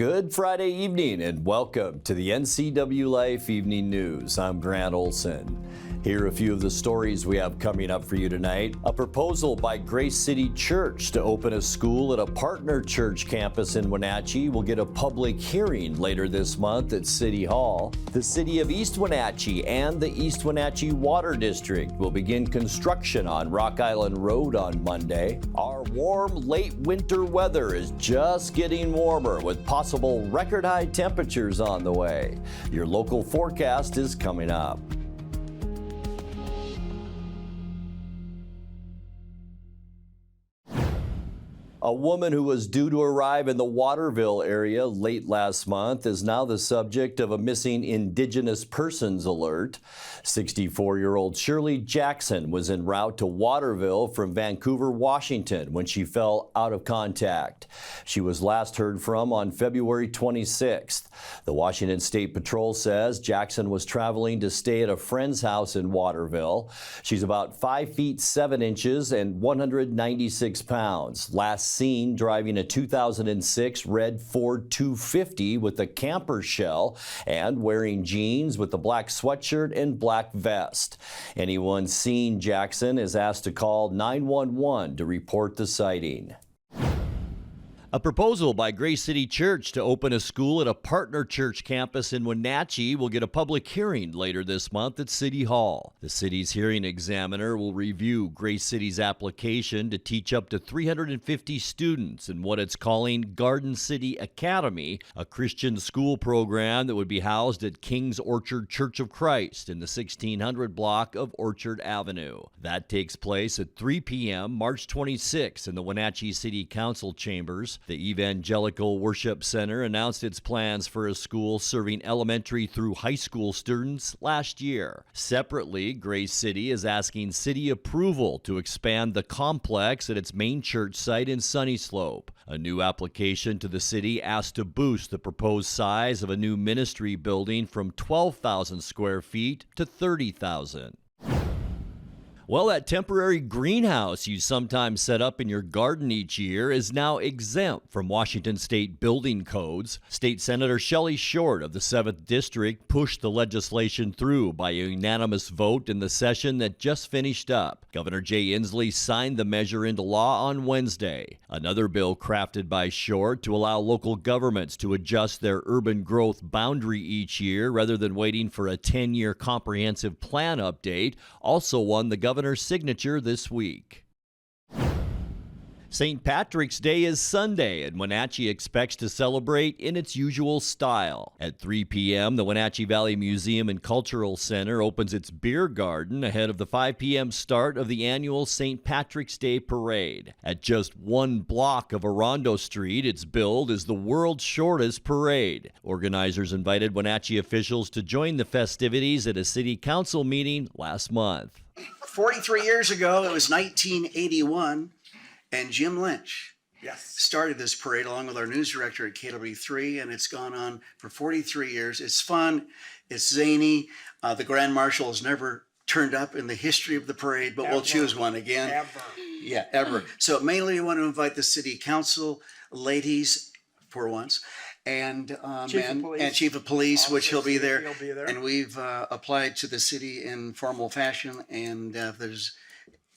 Good Friday evening and welcome to the NCWLIFE Evening News. I'm Grant Olson. Here are a few of the stories we have coming up for you tonight. A proposal by Grace City Church to open a school at a partner church campus in Wenatchee will get a public hearing later this month at City Hall. The City of East Wenatchee and the East Wenatchee Water District will begin construction on Rock Island Road on Monday. Our warm late winter weather is just getting warmer with possible record high temperatures on the way. Your local forecast is coming up. A woman who was due to arrive in the Waterville area late last month is now the subject of a missing Indigenous persons alert. 64-year-old Shirley Jackson was en route to Waterville from Vancouver, Washington when she fell out of contact. She was last heard from on February 26th. The Washington State Patrol says Jackson was traveling to stay at a friend's house in Waterville. She's about 5 feet 7 inches and 196 pounds. Last seen driving a 2006 red Ford 250 with a camper shell and wearing jeans with a black sweatshirt and black vest. Anyone seen Jackson is asked to call 911 to report the sighting. A proposal by Grace City Church to open a school at a partner church campus in Wenatchee will get a public hearing later this month at City Hall. The city's hearing examiner will review Grace City's application to teach up to 350 students in what it's calling Garden City Academy, a Christian school program that would be housed at King's Orchard Church of Christ in the 1600 block of Orchard Avenue. That takes place at 3 p.m. March 26 in the Wenatchee City Council chambers. The Evangelical Worship Center announced its plans for a school serving elementary through high school students last year. Separately, Grace City is asking city approval to expand the complex at its main church site in Sunny Slope. A new application to the city asked to boost the proposed size of a new ministry building from 12,000 square feet to 30,000. Well, that temporary greenhouse you sometimes set up in your garden each year is now exempt from Washington state building codes. State Senator Shelley Short of the 7th District pushed the legislation through by a unanimous vote in the session that just finished up. Governor Jay Inslee signed the measure into law on Wednesday. Another bill crafted by Short to allow local governments to adjust their urban growth boundary each year rather than waiting for a 10-year comprehensive plan update also won the governor's signature this week. St. Patrick's Day is Sunday, and Wenatchee expects to celebrate in its usual style. At 3 p.m., the Wenatchee Valley Museum and Cultural Center opens its beer garden ahead of the 5 p.m. start of the annual St. Patrick's Day Parade. At just 1 block of Orondo Street, it's billed as the world's shortest parade. Organizers invited Wenatchee officials to join the festivities at a city council meeting last month. 43 years ago, it was 1981. And Jim Lynch started this parade along with our news director at KW3, and it's gone on for 43 years. It's fun, it's zany. The Grand Marshal has never turned up in the history of the parade, but we'll choose one again. Ever. So mainly we want to invite the city council ladies for once, and Chief of Police, which he'll be there. And we've applied to the city in formal fashion, and if there's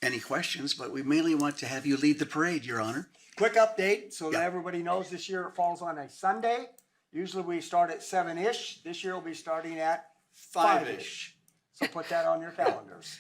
any questions, but we mainly want to have you lead the parade, Your Honor. Quick update so that everybody knows this year it falls on a Sunday. Usually we start at 7-ish. This year we'll be starting at 5-ish. So put that on your calendars.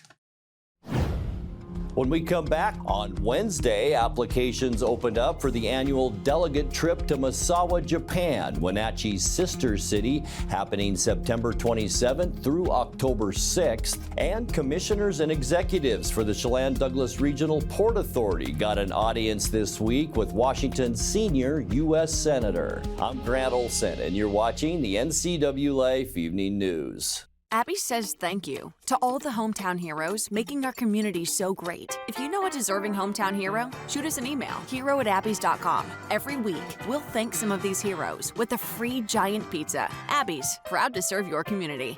When we come back on Wednesday, applications opened up for the annual delegate trip to Misawa, Japan, Wenatchee's sister city, happening September 27th through October 6th. And commissioners and executives for the Chelan-Douglas Regional Port Authority got an audience this week with Washington's senior U.S. Senator. I'm Grant Olson, and you're watching the NCWLIFE Evening News. Abby says thank you to all the hometown heroes making our community so great. If you know a deserving hometown hero, shoot us an email, hero@abbys.com. Every week, we'll thank some of these heroes with a free giant pizza. Abby's, proud to serve your community.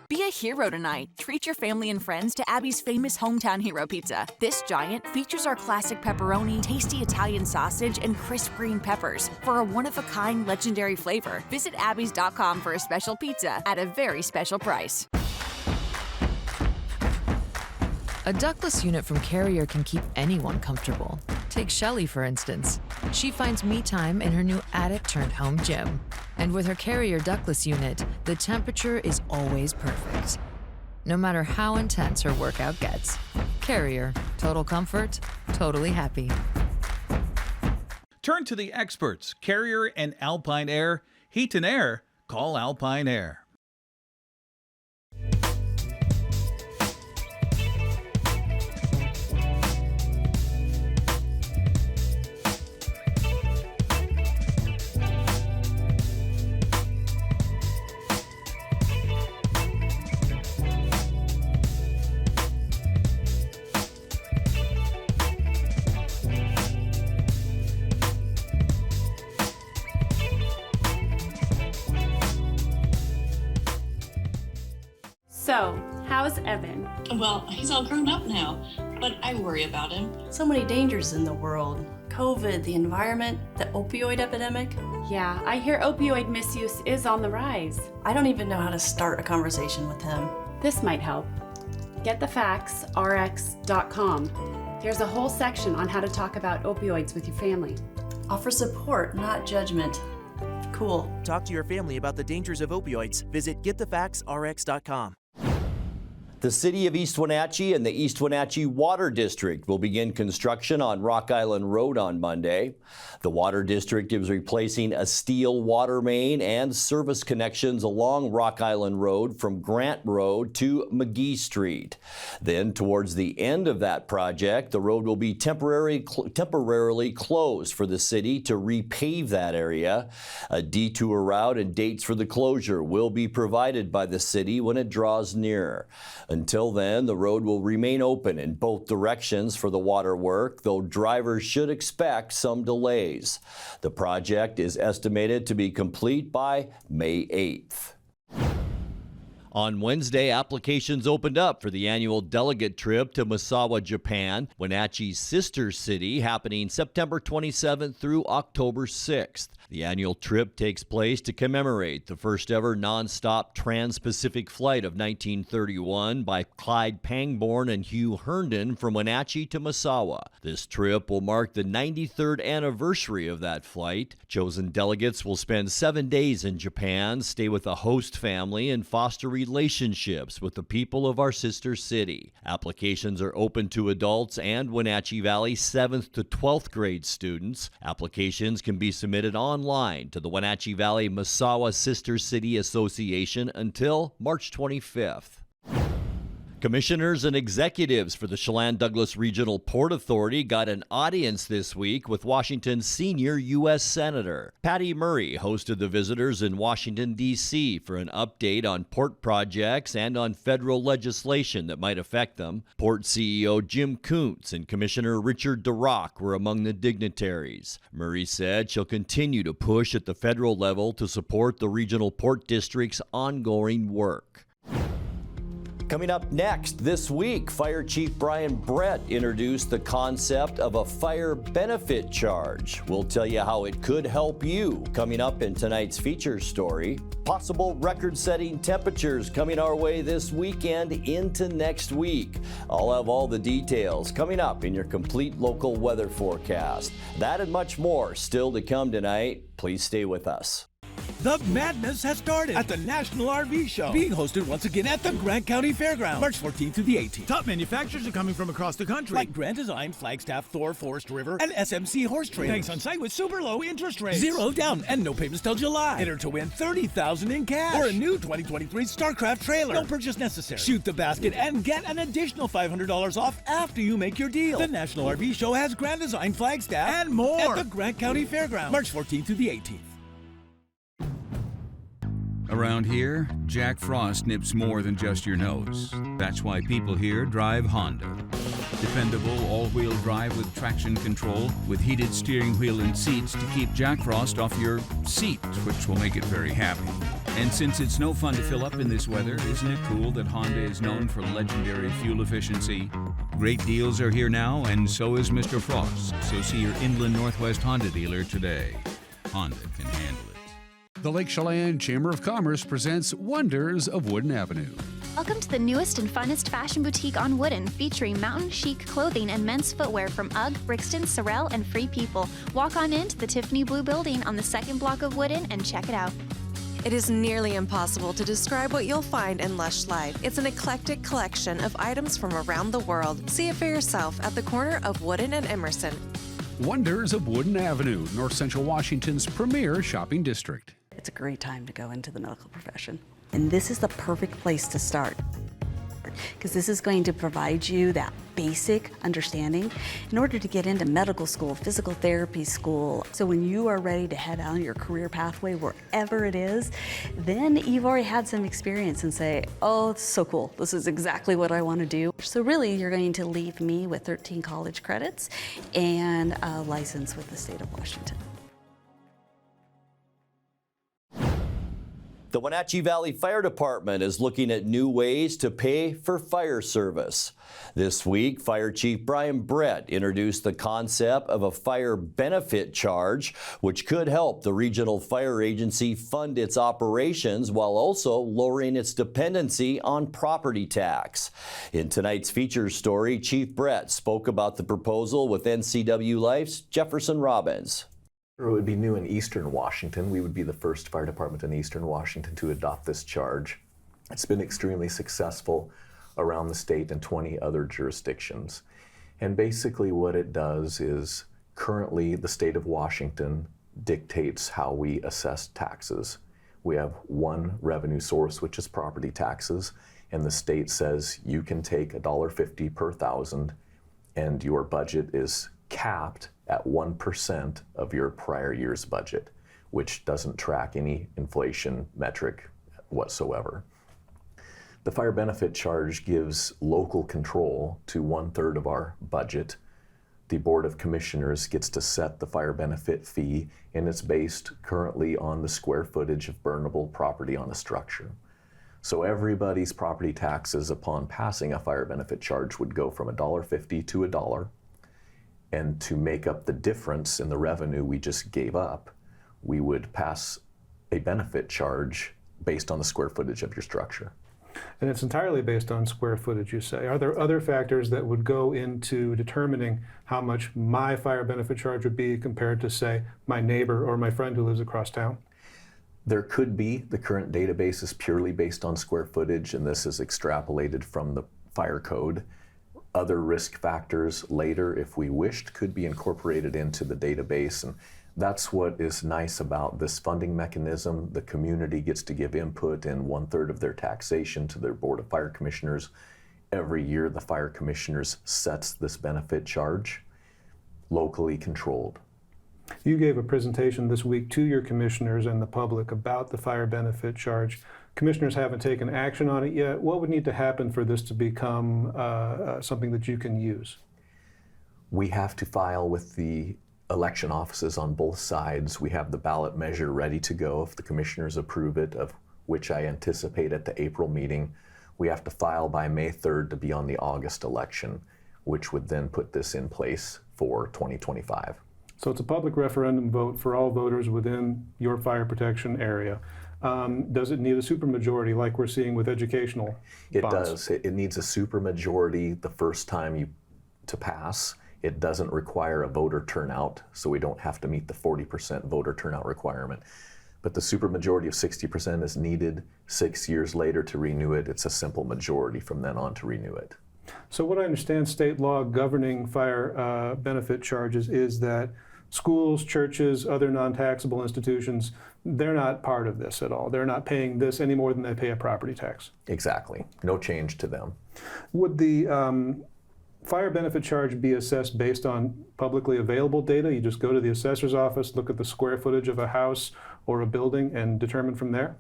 Be Be a hero tonight. Treat your family and friends to Abby's famous hometown hero pizza. This giant features our classic pepperoni, tasty Italian sausage, and crisp green peppers for a one-of-a-kind legendary flavor. Visit abbys.com for a special pizza at a very special price. A ductless unit from Carrier can keep anyone comfortable. Take Shelly, for instance. She finds me time in her new attic-turned-home gym. And with her Carrier ductless unit, the temperature is always perfect. No matter how intense her workout gets. Carrier. Total comfort, totally happy. Turn to the experts, Carrier and Alpine Air. Heat and air, call Alpine Air. So, how's Evan? Well, he's all grown up now, but I worry about him. So many dangers in the world. COVID, the environment, the opioid epidemic. Yeah, I hear opioid misuse is on the rise. I don't even know how to start a conversation with him. This might help. GetTheFactsRx.com. There's a whole section on how to talk about opioids with your family. Offer support, not judgment. Cool. Talk to your family about the dangers of opioids. Visit GetTheFactsRx.com. The City of East Wenatchee and the East Wenatchee Water District will begin construction on Rock Island Road on Monday. The Water District is replacing a steel water main and service connections along Rock Island Road from Grant Road to McGee Street. Then, towards the end of that project, the road will be temporarily closed for the city to repave that area. A detour route and dates for the closure will be provided by the city when it draws near. Until then, the road will remain open in both directions for the water work, though drivers should expect some delays. The project is estimated to be complete by May 8th. On Wednesday, applications opened up for the annual delegate trip to Misawa, Japan, Wenatchee's sister city, happening September 27th through October 6th. The annual trip takes place to commemorate the first ever nonstop trans-Pacific flight of 1931 by Clyde Pangborn and Hugh Herndon from Wenatchee to Misawa. This trip will mark the 93rd anniversary of that flight. Chosen delegates will spend 7 days in Japan, stay with a host family, and foster relationships with the people of our sister city. Applications are open to adults and Wenatchee Valley 7th to 12th grade students. Applications can be submitted online to the Wenatchee Valley Misawa Sister City Association until March 25th. Commissioners and executives for the Chelan-Douglas Regional Port Authority got an audience this week with Washington's senior U.S. Senator. Patty Murray hosted the visitors in Washington, D.C. for an update on port projects and on federal legislation that might affect them. Port CEO Jim Kuntz and Commissioner Richard DeRock were among the dignitaries. Murray said she'll continue to push at the federal level to support the regional port district's ongoing work. Coming up next this week, Fire Chief Brian Brett introduced the concept of a fire benefit charge. We'll tell you how it could help you. Coming up in tonight's feature story, possible record-setting temperatures coming our way this weekend into next week. I'll have all the details coming up in your complete local weather forecast. That and much more still to come tonight. Please stay with us. The madness has started at the National RV Show, being hosted once again at the Grant County Fairgrounds, March 14th through the 18th. Top manufacturers are coming from across the country, like Grand Design, Flagstaff, Thor, Forest River, and SMC Horse Trailers. Thanks on site with super low interest rates. 0 down and no payments till July. Enter to win $30,000 in cash or a new 2023 StarCraft trailer. No purchase necessary. Shoot the basket and get an additional $500 off after you make your deal. The National RV Show has Grand Design, Flagstaff, and more at the Grant County Fairgrounds, March 14th through the 18th. Around here, Jack Frost nips more than just your nose. That's why people here drive Honda. Dependable all-wheel drive with traction control, with heated steering wheel and seats to keep Jack Frost off your seat, which will make it very happy. And since it's no fun to fill up in this weather, isn't it cool that Honda is known for legendary fuel efficiency? Great deals are here now, and so is Mr. Frost. So see your Inland Northwest Honda dealer today. Honda can handle it. The Lake Chelan Chamber of Commerce presents Wonders of Wooden Avenue. Welcome to the newest and funnest fashion boutique on Wooden, featuring mountain chic clothing and men's footwear from UGG, Brixton, Sorel, and Free People. Walk on into the Tiffany Blue Building on the second block of Wooden and check it out. It is nearly impossible to describe what you'll find in Lush Life. It's an eclectic collection of items from around the world. See it for yourself at the corner of Wooden and Emerson. Wonders of Wooden Avenue, North Central Washington's premier shopping district. It's a great time to go into the medical profession. And this is the perfect place to start, because this is going to provide you that basic understanding in order to get into medical school, physical therapy school. So when you are ready to head on your career pathway, wherever it is, then you've already had some experience and say, oh, it's so cool. This is exactly what I want to do. So really, you're going to leave me with 13 college credits and a license with the state of Washington. The Wenatchee Valley Fire Department is looking at new ways to pay for fire service. This week, Fire Chief Brian Brett introduced the concept of a fire benefit charge, which could help the regional fire agency fund its operations while also lowering its dependency on property tax. In tonight's feature story, Chief Brett spoke about the proposal with NCWLIFE's Jefferson Robbins. It would be new in Eastern Washington. We would be the first fire department in Eastern Washington to adopt this charge. It's been extremely successful around the state and 20 other jurisdictions. And basically what it does is currently the state of Washington dictates how we assess taxes. We have one revenue source, which is property taxes, and the state says you can take $1.50 per thousand and your budget is capped at 1% of your prior year's budget, which doesn't track any inflation metric whatsoever. The fire benefit charge gives local control to 1/3 of our budget. The Board of Commissioners gets to set the fire benefit fee, and it's based currently on the square footage of burnable property on a structure. So everybody's property taxes upon passing a fire benefit charge would go from $1.50 to $1. And to make up the difference in the revenue we just gave up, we would pass a benefit charge based on the square footage of your structure. And it's entirely based on square footage, you say. Are there other factors that would go into determining how much my fire benefit charge would be compared to, say, my neighbor or my friend who lives across town? There could be. The current database is purely based on square footage, and this is extrapolated from the fire code. Other risk factors later, if we wished, could be incorporated into the database. And that's what is nice about this funding mechanism. The community gets to give input in 1/3 of their taxation to their Board of Fire Commissioners. Every year, the Fire Commissioners sets this benefit charge, locally controlled. You gave a presentation this week to your commissioners and the public about the fire benefit charge. Commissioners haven't taken action on it yet. What would need to happen for this to become something that you can use? We have to file with the election offices on both sides. We have the ballot measure ready to go if the commissioners approve it, of which I anticipate at the April meeting. We have to file by May 3rd to be on the August election, which would then put this in place for 2025. So it's a public referendum vote for all voters within your fire protection area. Does it need a supermajority like we're seeing with educational It bonds? does. It needs a supermajority the first time to pass. It doesn't require a voter turnout, so we don't have to meet the 40% voter turnout requirement. But the supermajority of 60% is needed 6 years later to renew it. It's a simple majority from then on to renew it. So what I understand state law governing fire benefit charges is that schools, churches, other non-taxable institutions, they're not part of this at all. They're not paying this any more than they pay a property tax. Exactly. No change to them. Would the fire benefit charge be assessed based on publicly available data? You just go to the assessor's office, look at the square footage of a house or a building and determine from there?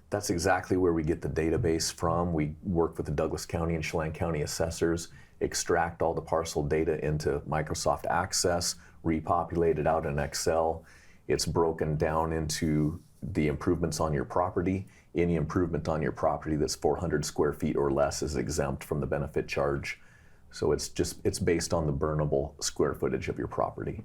That's exactly where we get the database from. We work with the Douglas County and Chelan County assessors, extract all the parcel data into Microsoft Access, repopulate it out in Excel. It's broken down into the improvements on your property. Any improvement on your property that's 400 square feet or less is exempt from the benefit charge. So it's based on the burnable square footage of your property.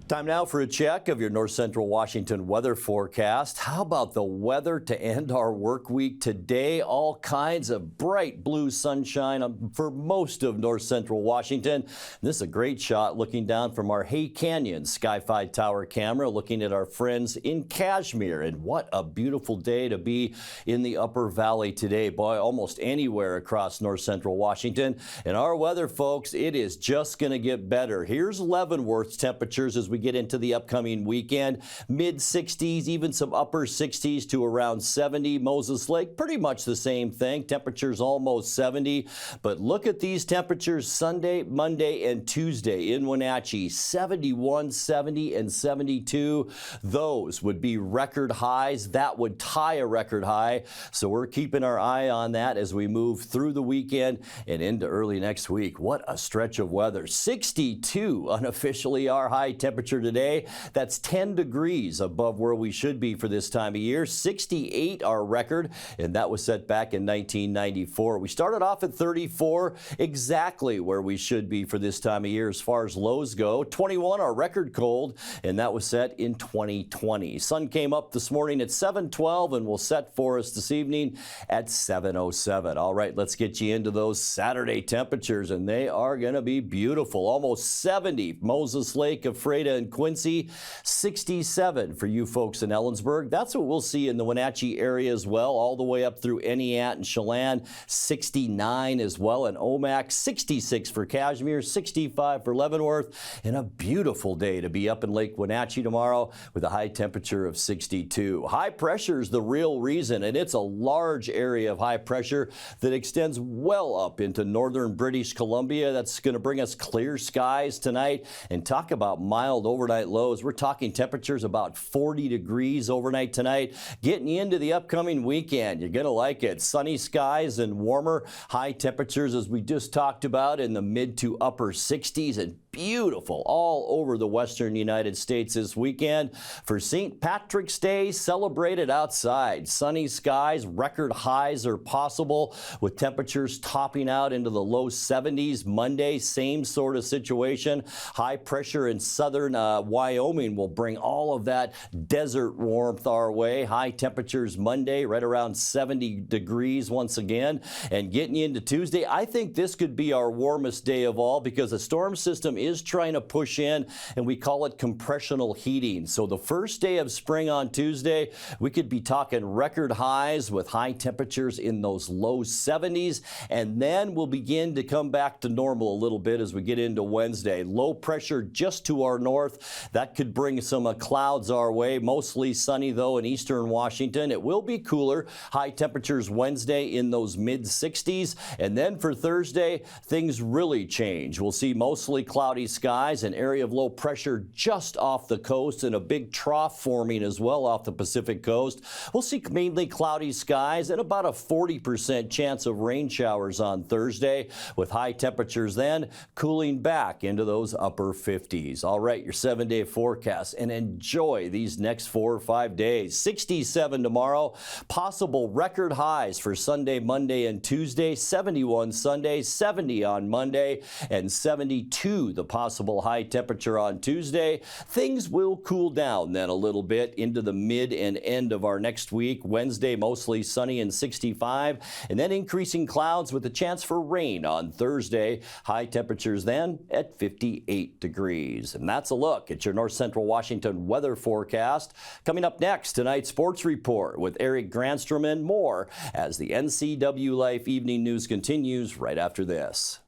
Time now for a check of your North Central Washington weather forecast. How about the weather to end our work week today? All kinds of bright blue sunshine for most of North Central Washington. This is a great shot looking down from our Hay Canyon Sky-Fi Tower camera, looking at our friends in Kashmir. And what a beautiful day to be in the Upper Valley today. Boy, almost anywhere across North Central Washington. And our weather, folks, it is just going to get better. Here's Leavenworth's temperatures as we get into the upcoming weekend. Mid-60s, even some upper 60s to around 70. Moses Lake, pretty much the same thing. Temperatures almost 70. But look at these temperatures Sunday, Monday, and Tuesday in Wenatchee. 71, 70, and 72. Those would be record highs. That would tie a record high. So we're keeping our eye on that as we move through the weekend and into early next week. What a stretch of weather. 62 unofficially our high temperature today. That's 10 degrees above where we should be for this time of year. 68 our record, and that was set back in 1994. We started off at 34, exactly where we should be for this time of year as far as lows go. 21 our record cold, and that was set in 2020. Sun came up this morning at 7:12 and will set for us this evening at 7:07. All right, let's get you into those Saturday temperatures, and they are going to be beautiful. Almost 70 Moses Lake, Ephrata, and Quincy. 67 for you folks in Ellensburg. That's what we'll see in the Wenatchee area as well, all the way up through Eniat and Chelan. 69 as well in Omak. 66 for Kashmir. 65 for Leavenworth. And a beautiful day to be up in Lake Wenatchee tomorrow with a high temperature of 62. High pressure is the real reason, and it's a large area of high pressure that extends well up into northern British Columbia. That's going to bring us clear skies tonight. And talk about mild overnight lows. We're talking temperatures about 40 degrees overnight tonight. Getting you into the upcoming weekend, you're going to like it. Sunny skies and warmer. High temperatures, as we just talked about, in the mid to upper 60s, and beautiful all over the western United States this weekend. For St. Patrick's Day, celebrated outside. Sunny skies, record highs are possible with temperatures topping out into the low 70s. Monday, same sort of situation. High pressure in southern Wyoming will bring all of that desert warmth our way. High temperatures Monday, right around 70 degrees once again. And getting you into Tuesday, I think this could be our warmest day of all because the storm system is trying to push in, and we call it compressional heating. So the first day of spring on Tuesday, we could be talking record highs with high temperatures in those low 70s, and then we'll begin to come back to normal a little bit as we get into Wednesday. Low pressure just to our north. That could bring some clouds our way. Mostly sunny, though, in eastern Washington. It will be cooler. High temperatures Wednesday in those mid-60s. And then for Thursday, things really change. We'll see mostly cloudy skies, an area of low pressure just off the coast, and a big trough forming as well off the Pacific coast. We'll see mainly cloudy skies and about a 40% chance of rain showers on Thursday, with high temperatures then cooling back into those upper 50s. All right, your 7-day forecast, and enjoy these next 4 or 5 days. 67 tomorrow, possible record highs for Sunday, Monday, and Tuesday. 71 Sunday, 70 on Monday, and 72 the possible high temperature on Tuesday. Things will cool down then a little bit into the mid and end of our next week. Wednesday, mostly sunny and 65, and then increasing clouds with a chance for rain on Thursday. High temperatures then at 58 degrees. And that's a look at your North Central Washington weather forecast. Coming up next, tonight's sports report with Eric Granstrom and more as the NCWLIFE Evening News continues right after this.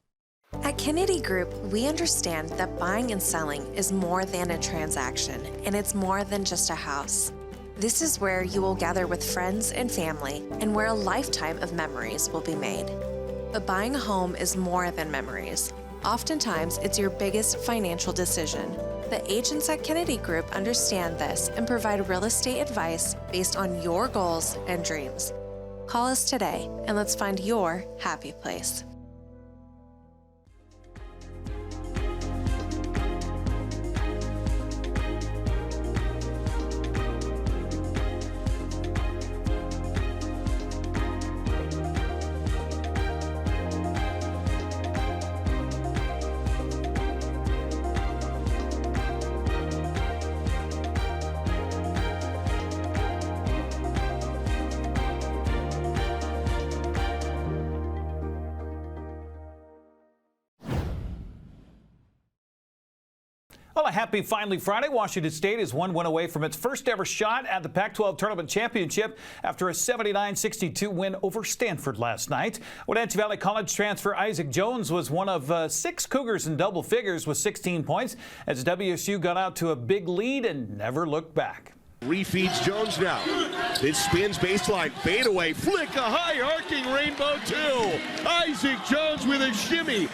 At Kennedy Group, we understand that buying and selling is more than a transaction, and it's more than just a house. This is where you will gather with friends and family, and where a lifetime of memories will be made. But buying a home is more than memories. Oftentimes, it's your biggest financial decision. The agents at Kennedy Group understand this and provide real estate advice based on your goals and dreams. Call us today, and let's find your happy place. Well, a happy Finally Friday. Washington State is one win away from its first ever shot at the Pac-12 Tournament Championship after a 79-62 win over Stanford last night. Wenatchee Valley College transfer Isaac Jones was one of 6 Cougars in double figures with 16 points as WSU got out to a big lead and never looked back. Refeeds Jones now. It spins baseline, fadeaway, flick, a high arcing rainbow two. Isaac Jones with a shimmy.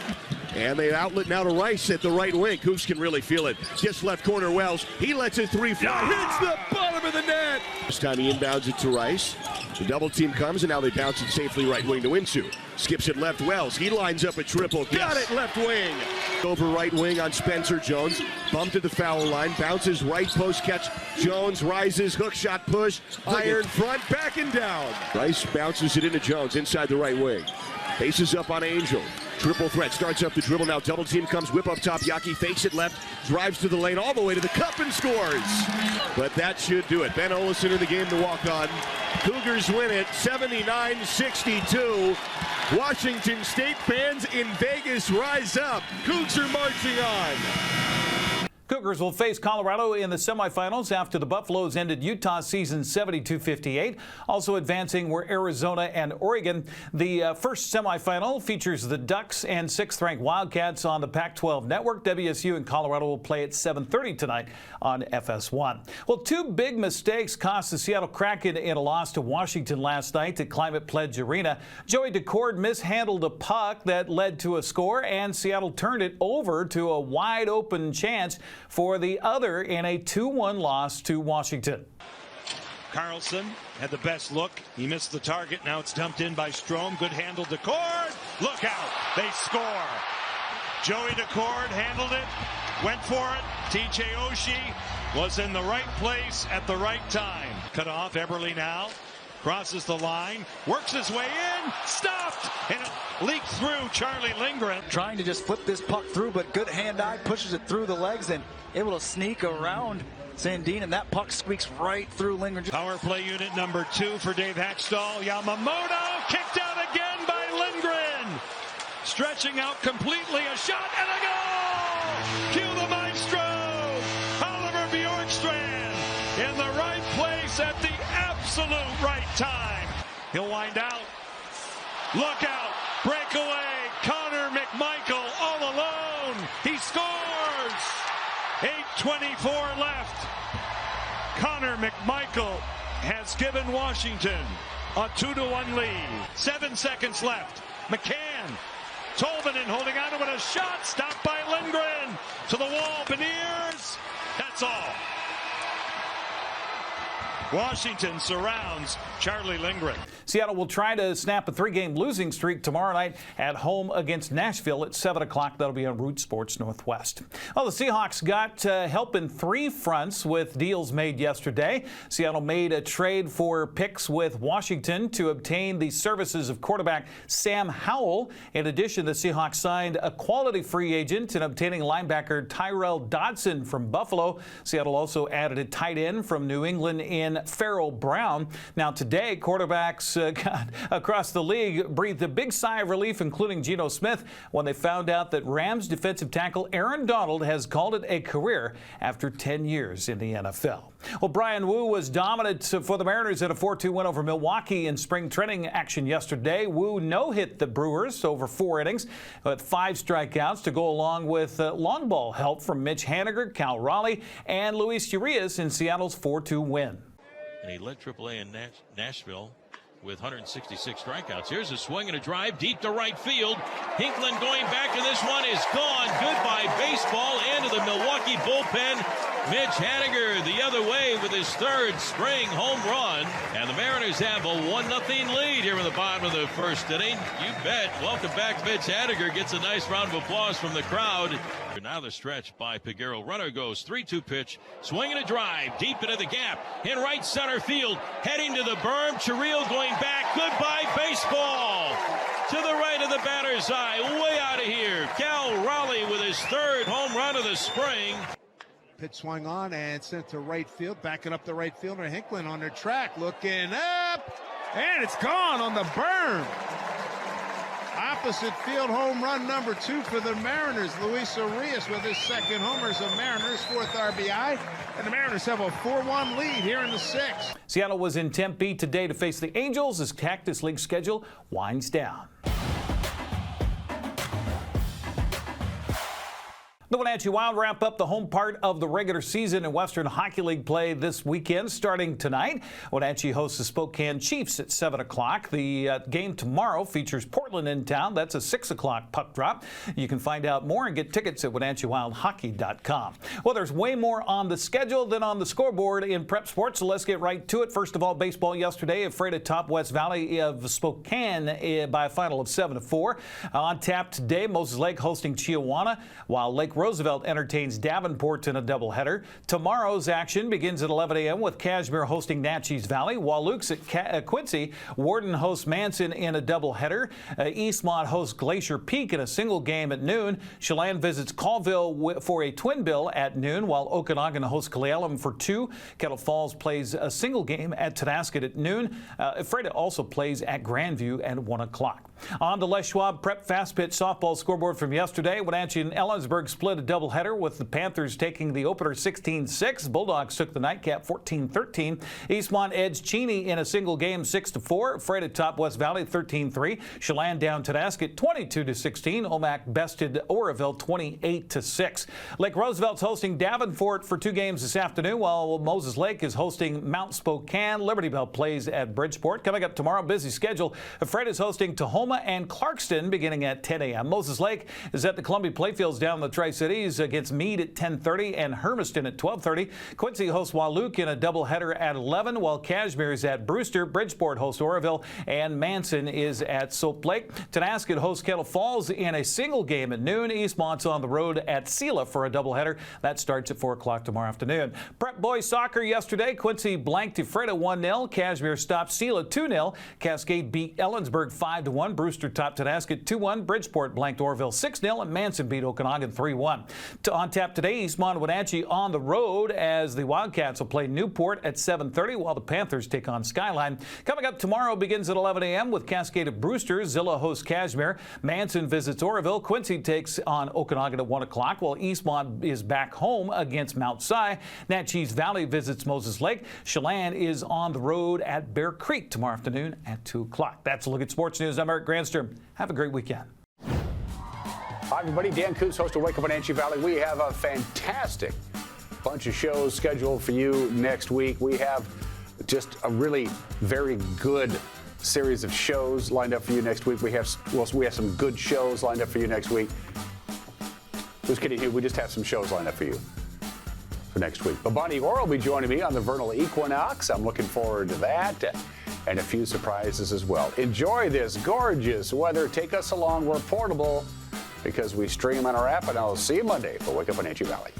And they outlet now to Rice at the right wing. Cougs can really feel it. Just left corner Wells. He lets it 3 fly. Hits the bottom of the net. This time he inbounds it to Rice. The double team comes and now they bounce it safely right wing to Winsu. Skips it left Wells. He lines up a triple. Got it left wing. Over right wing on Spencer Jones. Bumped to the foul line. Bounces right post catch. Jones rises. Hook shot push. Iron front. Back and down. Rice bounces it into Jones inside the right wing. Faces up on Angel. Triple threat, starts up the dribble, now double team comes, whip up top, Yaki fakes it left, drives to the lane, all the way to the cup and scores. But that should do it. Ben Olison in the game to walk on. Cougars win it, 79-62. Washington State fans in Vegas rise up. Cougs are marching on. Cougars will face Colorado in the semifinals after the Buffaloes ended Utah's season 72-58. Also advancing were Arizona and Oregon. The first semifinal features the Ducks and 6th-ranked Wildcats on the Pac-12 network. WSU and Colorado will play at 7:30 tonight on FS1. Well, 2 big mistakes cost the Seattle Kraken in a loss to Washington last night at Climate Pledge Arena. Joey Decord mishandled a puck that led to a score, and Seattle turned it over to a wide-open chance for the other in a 2-1 loss to Washington. Carlson had the best look. He missed the target. Now it's dumped in by Strome. Good handle. Decord. Look out. They score. Joey Decord handled it. Went for it. TJ Oshie was in the right place at the right time. Cut off. Eberle now. Crosses the line. Works his way in. Stopped. And it leaked through Charlie Lindgren. Trying to just flip this puck through, but good hand-eye pushes it through the legs and able to sneak around Sandin, and that puck squeaks right through Lindgren. Power play unit number 2 for Dave Hackstall. Yamamoto kicked out again by Lindgren. Stretching out completely, a shot and a goal! Cue the maestro, Oliver Bjorkstrand, in the right place at the absolute right time. He'll wind out. Look out, breakaway, Connor McMichael all alone. He scores! 8:24 left. Connor McMichael has given Washington a 2-1 lead. 7 seconds left. McCann, Tolvanen holding on to it, a shot stopped by Lindgren. To the wall, Beniers. That's all. Washington surrounds Charlie Lindgren. Seattle will try to snap a 3-game losing streak tomorrow night at home against Nashville at 7 o'clock. That'll be on Root Sports Northwest. Well, the Seahawks got help in 3 fronts with deals made yesterday. Seattle made a trade for picks with Washington to obtain the services of quarterback Sam Howell. In addition, the Seahawks signed a quality free agent in obtaining linebacker Tyrell Dodson from Buffalo. Seattle also added a tight end from New England in Farrell Brown. Now today, quarterbacks across the league breathed a big sigh of relief, including Geno Smith, when they found out that Rams defensive tackle Aaron Donald has called it a career after 10 years in the NFL. Well, Brian Wu was dominant for the Mariners in a 4-2 win over Milwaukee in spring training action yesterday. Wu no-hit the Brewers over 4 innings with 5 strikeouts to go along with long ball help from Mitch Haniger, Cal Raleigh, and Luis Urias in Seattle's 4-2 win. And he led AAA in Nashville with 166 strikeouts. Here's a swing and a drive deep to right field. Hinkland going back, and this one is gone. Goodbye baseball, and to the Milwaukee bullpen. Mitch Haniger the other way with his 3rd spring home run. And the Mariners have a 1-0 lead here in the bottom of the 1st inning. You bet. Welcome back, Mitch Haniger. Gets a nice round of applause from the crowd. Now the stretch by Piguero. Runner goes 3-2 pitch. Swing and a drive deep into the gap. In right center field. Heading to the berm. Chiriel going back. Goodbye baseball. To the right of the batter's eye. Way out of here. Cal Raleigh with his 3rd home run of the spring. Pitch swung on and sent to right field. Backing up the right fielder. Hinkland on their track. Looking up. And it's gone on the berm. Opposite field home run number 2 for the Mariners. Luis Arias with his second homer as the Mariners' 4th RBI. And the Mariners have a 4-1 lead here in the 6th. Seattle was in Tempe today to face the Angels as Cactus League schedule winds down. The Wenatchee Wild wrap up the home part of the regular season in Western Hockey League play this weekend, starting tonight. Wenatchee hosts the Spokane Chiefs at 7 o'clock. The game tomorrow features Portland in town. That's a 6 o'clock puck drop. You can find out more and get tickets at WenatcheeWildHockey.com. Well, there's way more on the schedule than on the scoreboard in prep sports, so let's get right to it. First of all, baseball yesterday, afraid of top West Valley of Spokane by a final of 7-4. On tap today, Moses Lake hosting Chiawana, while Lake Roosevelt entertains Davenport in a doubleheader. Tomorrow's action begins at 11 a.m. with Cashmere hosting Natchez Valley, while Luke's at Quincy. Warden hosts Manson in a doubleheader. Eastmont hosts Glacier Peak in a single game at noon. Chelan visits Colville for a twin bill at noon, while Okanagan hosts Cle Elum for 2. Kettle Falls plays a single game at Tonasket at noon. Ephrata also plays at Grandview at 1 o'clock. On to Les Schwab Prep Fast Pitch softball scoreboard from yesterday. Wenatchee and Ellensburg split a doubleheader with the Panthers taking the opener 16-6. Bulldogs took the nightcap 14-13. Eastmont edged Cheney in a single game 6-4. Ephrata topped West Valley 13-3. Chelan down Tonasket 22-16. Omak bested Oroville 28-6. Lake Roosevelt's hosting Davenport for 2 games this afternoon, while Moses Lake is hosting Mount Spokane. Liberty Bell plays at Bridgeport. Coming up tomorrow, busy schedule. Ephrata is hosting Tahoma and Clarkston beginning at 10 a.m. Moses Lake is at the Columbia Playfields down in the Tri-Cities against Meade at 10:30 and Hermiston at 12:30. Quincy hosts Wahluke in a doubleheader at 11, while Cashmere is at Brewster. Bridgeport hosts Oroville, and Manson is at Soap Lake. Tonasket hosts Kettle Falls in a single game at noon. Eastmont's on the road at Sela for a doubleheader. That starts at 4 o'clock tomorrow afternoon. Prep boys soccer yesterday. Quincy blanked Ephrata 1-0. Cashmere stopped Sela 2-0. Cascade beat Ellensburg 5-1. Brewster topped Tonasket 2-1. Bridgeport blanked Oroville 6-0, and Manson beat Okanagan 3-1. On tap today, Eastmont Wenatchee on the road as the Wildcats will play Newport at 7:30, while the Panthers take on Skyline. Coming up tomorrow begins at 11 a.m. with Cascade of Brewster. Zilla hosts Cashmere. Manson visits Oroville. Quincy takes on Okanagan at 1 o'clock, while Eastmont is back home against Mount Si. Natchez Valley visits Moses Lake. Chelan is on the road at Bear Creek tomorrow afternoon at 2 o'clock. That's a look at sports news. I'm Eric Granstrom. Have a great weekend. Hi, everybody. Dan Coos, host of Wake Up Wenatchee Valley. We have a fantastic bunch of shows scheduled for you next week. We have just a really very good series of shows lined up for you next week. We have some good shows lined up for you next week. Just kidding you. We just have some shows lined up for you for next week. But Bonnie Orr will be joining me on the vernal equinox. I'm looking forward to that. And a few surprises as well. Enjoy this gorgeous weather. Take us along. We're portable because we stream on our app, and I'll see you Monday for Wake Up Wenatchee Valley.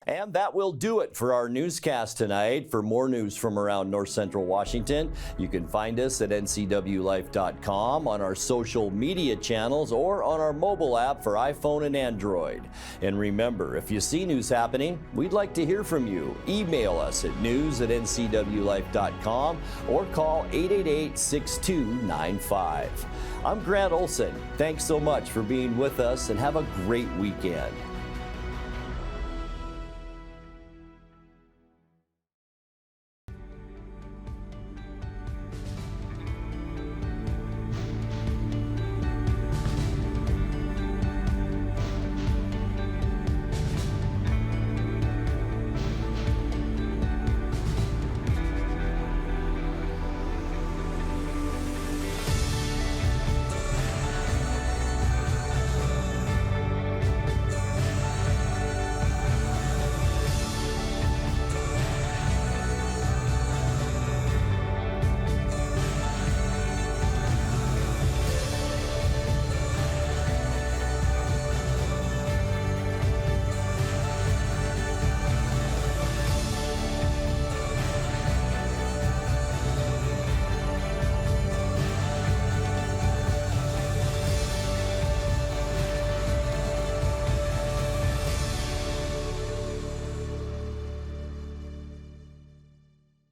And that will do it for our newscast tonight. For more news from around North Central Washington, you can find us at NCWLIFE.com, on our social media channels, or on our mobile app for iPhone and Android. And remember, if you see news happening, we'd like to hear from you. Email us at news@ncwlife.com or call 888-6295. I'm Grant Olson. Thanks so much for being with us, and have a great weekend.